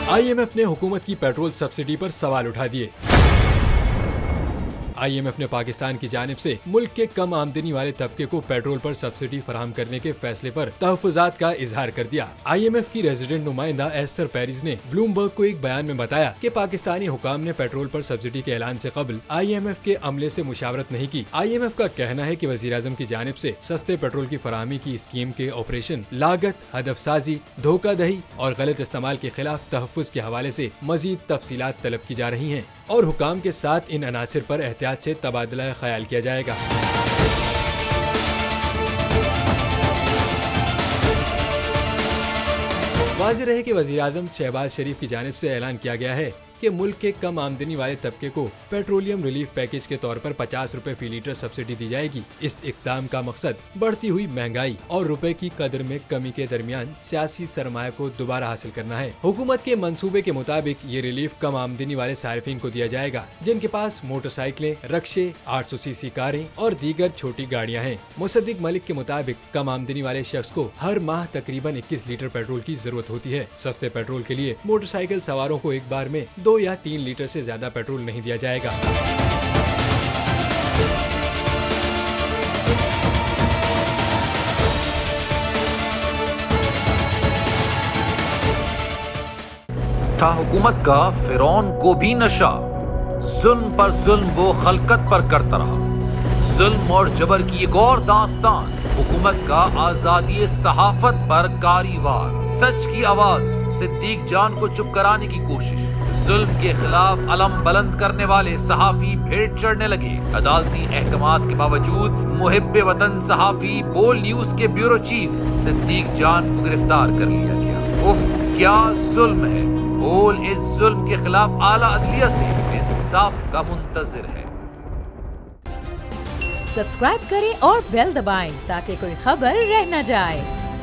IMF ने हुकूमत की पेट्रोल सब्सिडी पर सवाल उठा दिए। IMF ने पाकिस्तान की जानिब से मुल्क के कम आमदनी वाले तबके को पेट्रोल पर सब्सिडी फराहम करने के फैसले पर तहफ़्फ़ुज़ात का इजहार कर दिया। IMF की रेजिडेंट नुमाइंदा एस्थर पेरिस ने ब्लूमबर्ग को एक बयान में बताया कि पाकिस्तानी हुकाम ने पेट्रोल पर सब्सिडी के ऐलान से कबल IMF के अमले से मुशावरत नहीं की। IMF का कहना है कि वज़ीर-ए-आज़म की जानिब से सस्ते पेट्रोल की फराहमी की स्कीम के ऑपरेशन, लागत, हदफसाजी, धोखाधड़ी और गलत इस्तेमाल के खिलाफ तहफ़्फ़ुज़ के हवाले से मजीद तफसीलात तलब की जा रही हैं और हुकाम के साथ इन अनासिर पर एहतियात से तबादला ख्याल किया जाएगा। वाज़ेह रहे कि वज़ीर-ए-आज़म शहबाज शरीफ की जानिब से ऐलान किया गया है कि मुल्क के कम आमदनी वाले तबके को पेट्रोलियम रिलीफ पैकेज के तौर पर 50 रुपए फी लीटर सब्सिडी दी जाएगी। इस इक़दाम का मकसद बढ़ती हुई महंगाई और रुपए की कदर में कमी के दरमियान सियासी सरमाया को दोबारा हासिल करना है। हुकूमत के मंसूबे के मुताबिक ये रिलीफ कम आमदनी वाले सारिफिन को दिया जाएगा जिनके पास मोटरसाइकिलें, रक्शे, 800 सीसी कारें और दीगर छोटी गाड़ियाँ हैं। मुसद्दिक मलिक के मुताबिक कम आमदनी वाले शख्स को हर माह तकरीबन 21 लीटर पेट्रोल की जरूरत होती है। सस्ते पेट्रोल के लिए मोटरसाइकिल सवारों को एक बार में 2 या 3 लीटर से ज्यादा पेट्रोल नहीं दिया जाएगा। था हुकूमत का फिरौन को भी नशा, जुल्म पर जुल्म वो खलकत पर करता रहा। जुल्म और जबर की एक और दास्तान, हुकूमत का आजादी सहाफत पर कारीवार। सच की आवाज सिद्दीक जान को चुप कराने की कोशिश, जुल्म के खिलाफ अलम बुलंद करने वाले सहाफी भेंट चढ़ने लगे। अदालती अहकामात के बावजूद मुहिब्बे वतन सहाफी बोल न्यूज के ब्यूरो चीफ सिद्दीक जान को गिरफ्तार कर लिया गया। उफ, क्या जुल्म है। बोल इस जुल्म के खिलाफ आला अदलिया से इंसाफ का मुंतजिर है। सब्सक्राइब करें और बेल दबाएं ताकि कोई खबर रह न जाए।